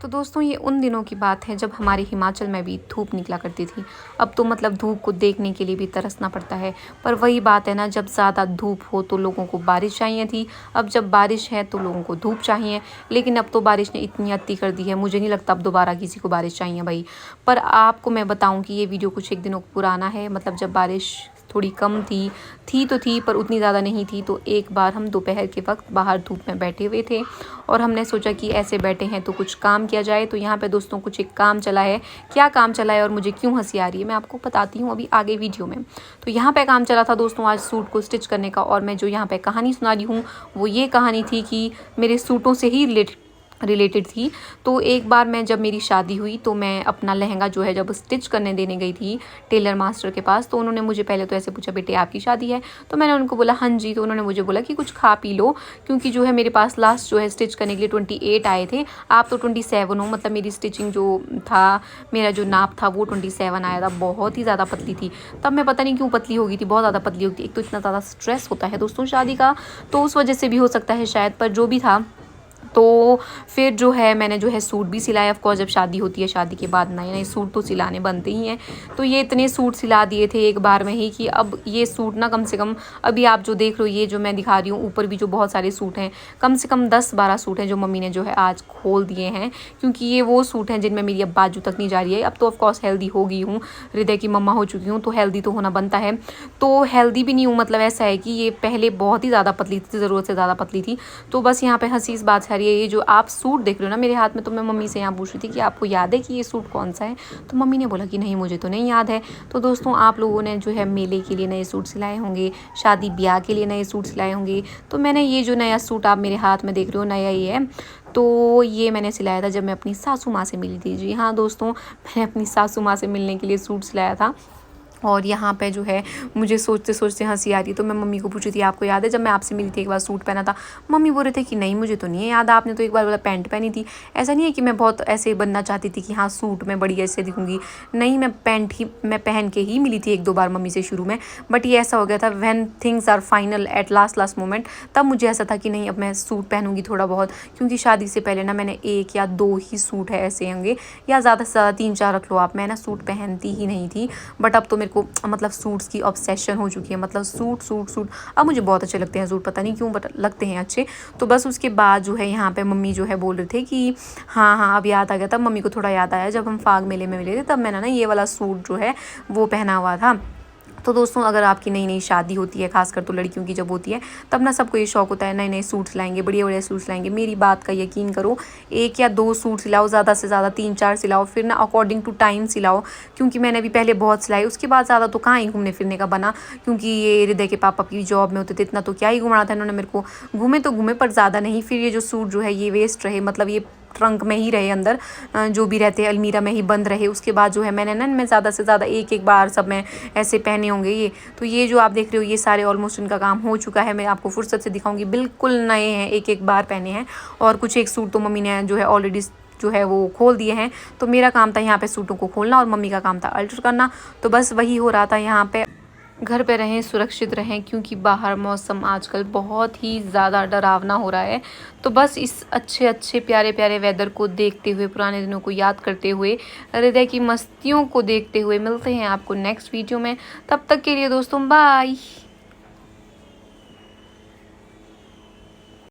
तो दोस्तों ये उन दिनों की बात है जब हमारे हिमाचल में भी धूप निकला करती थी। अब तो मतलब धूप को देखने के लिए भी तरसना पड़ता है। पर वही बात है ना, जब ज़्यादा धूप हो तो लोगों को बारिश चाहिए थी, अब जब बारिश है तो लोगों को धूप चाहिए। लेकिन अब तो बारिश ने इतनी अति कर दी है, मुझे नहीं लगता अब दोबारा किसी को बारिश चाहिए भाई। पर आपको मैं बताऊँ कि ये वीडियो कुछ एक दिनों पुराना है, मतलब जब बारिश थोड़ी कम थी तो थी पर उतनी ज़्यादा नहीं थी। तो एक बार हम दोपहर के वक्त बाहर धूप में बैठे हुए थे और हमने सोचा कि ऐसे बैठे हैं तो कुछ काम किया जाए। तो यहाँ पे दोस्तों कुछ एक काम चला है। क्या काम चला है और मुझे क्यों हंसी आ रही है मैं आपको बताती हूँ अभी आगे वीडियो में। तो यहाँ पे काम चला था दोस्तों आज सूट को स्टिच करने का, और मैं जो यहाँ पे कहानी सुना रही हूँ वो ये कहानी थी कि मेरे सूटों से ही रिलेटेड थी। तो एक बार मैं जब मेरी शादी हुई तो मैं अपना लहंगा जो है जब स्टिच करने देने गई थी टेलर मास्टर के पास, तो उन्होंने मुझे पहले तो ऐसे पूछा, बेटे आपकी शादी है? तो मैंने उनको बोला हाँ जी। तो उन्होंने मुझे बोला कि कुछ खा पी लो, क्योंकि जो है मेरे पास लास्ट जो है स्टिच करने के लिए 28 आए थे, आप तो 27 हो। मतलब मेरी स्टिचिंग जो था, मेरा जो नाप था वो 27 आया था। बहुत ही ज़्यादा पतली थी तब, मैं पता नहीं क्यों पतली हो गई थी, बहुत ज़्यादा पतली हो गई थी। एक तो इतना ज़्यादा स्ट्रेस होता है दोस्तों शादी का, तो उस वजह से भी हो सकता है शायद, पर जो भी था। तो फिर जो है मैंने जो है सूट भी सिलाया। ऑफ कोर्स जब शादी होती है, शादी के बाद नए नए सूट तो सिलाने बनते ही हैं। तो ये इतने सूट सिला दिए थे एक बार में ही कि अब ये सूट ना कम से कम, अभी आप जो देख रहे हो ये जो मैं दिखा रही हूँ ऊपर भी जो बहुत सारे सूट हैं, कम से कम 10-12 सूट हैं जो मम्मी ने जो है आज खोल दिए हैं। क्योंकि ये वो सूट हैं जिनमें मेरी अब बाजू तक नहीं जा रही है। अब तो ऑफकोर्स हेल्दी हो गई हूँ, हृदय की मम्मा हो चुकी हूँ, तो हेल्दी तो होना बनता है। तो हेल्दी भी नहीं हूँ, मतलब ऐसा है कि ये पहले बहुत ही ज़्यादा पतली थी, ज़रूरत से ज़्यादा पतली थी। तो बस यहाँ पे हंसी इस बात से आ रही है, ये जो आप सूट देख रहे हो ना मेरे हाथ में, तो मैं मम्मी से यहाँ पूछ रही थी कि आपको याद है कि ये सूट कौन सा है? तो मम्मी ने बोला कि नहीं मुझे तो नहीं याद है। तो दोस्तों आप लोगों ने जो है मेले के लिए नए सूट सिलाए होंगे, शादी ब्याह के लिए नए सूट सिलाए होंगे। तो मैंने ये जो नया सूट आप मेरे हाथ में देख रहे हो, नया ही है। तो ये मैंने सिलाया था जब मैं अपनी सासू माँ से मिली थी। जी हाँ दोस्तों, मैंने अपनी सासू माँ से मिलने के लिए सूट सिलाया था। और यहाँ पे जो है मुझे सोचते सोचते हंसी आ रही। तो मैं मम्मी को पूछी थी आपको याद है जब मैं आपसे मिली थी एक बार सूट पहना था? मम्मी बोल रहे थे कि नहीं मुझे तो नहीं है याद, आपने तो एक बार बोला पैंट पहनी थी। ऐसा नहीं है कि मैं बहुत ऐसे बनना चाहती थी कि हाँ सूट में बड़ी ऐसे दिखूंगी, नहीं, मैं पैंट ही मैं पहन के ही मिली थी 1-2 बार मम्मी से शुरू में। बट ये ऐसा हो गया था when things are final at last moment, तब मुझे ऐसा था कि नहीं अब मैं सूट पहनूंगी थोड़ा बहुत। क्योंकि शादी से पहले ना मैंने 1 या 2 ही सूट है ऐसे होंगे, या ज़्यादा से ज़्यादा 3-4 रख लो आप, मैं ना सूट पहनती ही नहीं थी। बट अब तो मेरे को मतलब सूट्स की ऑब्सेशन हो चुकी है, मतलब सूट सूट सूट। अब मुझे बहुत अच्छे लगते हैं सूट, पता नहीं क्यों बट लगते हैं अच्छे। तो बस उसके बाद जो है यहाँ पे मम्मी जो है बोल रहे थे कि हाँ हाँ अब याद आ गया। तब मम्मी को थोड़ा याद आया जब हम फाग मेले में मिले थे, तब मैंने ना ये वाला सूट जो है वो पहना हुआ था। तो दोस्तों अगर आपकी नई नई शादी होती है, खासकर तो लड़कियों की जब होती है, तब ना सबको ये शौक होता है नए नए सूट सिलाएंगे, बढ़िया बढ़िया सूट सिलाएंगे। मेरी बात का यकीन करो, 1 या 2 सूट सिलाओ, ज़्यादा से ज़्यादा 3-4 सिलाओ, फिर ना अकॉर्डिंग टू टाइम सिलाओ। क्योंकि मैंने भी पहले बहुत सिलाई, उसके बाद ज़्यादा तो कहाँ ही घूमने फिरने का बना। क्योंकि ये हृदय के पापा की जॉब में होते थे, इतना तो क्या ही घुमाना था इन्होंने मेरे को। घूमे तो घूमे पर ज़्यादा नहीं। फिर ये जो सूट जो है ये वेस्ट रहे, मतलब ये ट्रंक में ही रहे, अंदर जो भी रहते हैं अलमीरा में ही बंद रहे। उसके बाद जो है मैंने ना इनमें ज़्यादा से ज़्यादा एक बार सब में ऐसे पहने होंगे ये। तो ये जो आप देख रहे हो ये सारे ऑलमोस्ट इनका काम हो चुका है। मैं आपको फुर्सत से दिखाऊंगी, बिल्कुल नए हैं, एक बार पहने हैं। और कुछ एक सूट तो मम्मी ने जो है ऑलरेडी जो है वो खोल दिए हैं। तो मेरा काम था यहाँ पे सूटों को खोलना और मम्मी का काम था अल्टर करना। तो बस वही हो रहा था यहाँ पे। घर पे रहें, सुरक्षित रहें, क्योंकि बाहर मौसम आजकल बहुत ही ज़्यादा डरावना हो रहा है। तो बस इस अच्छे अच्छे प्यारे प्यारे वेदर को देखते हुए, पुराने दिनों को याद करते हुए, हृदय की मस्तियों को देखते हुए मिलते हैं आपको नेक्स्ट वीडियो में। तब तक के लिए दोस्तों बाय।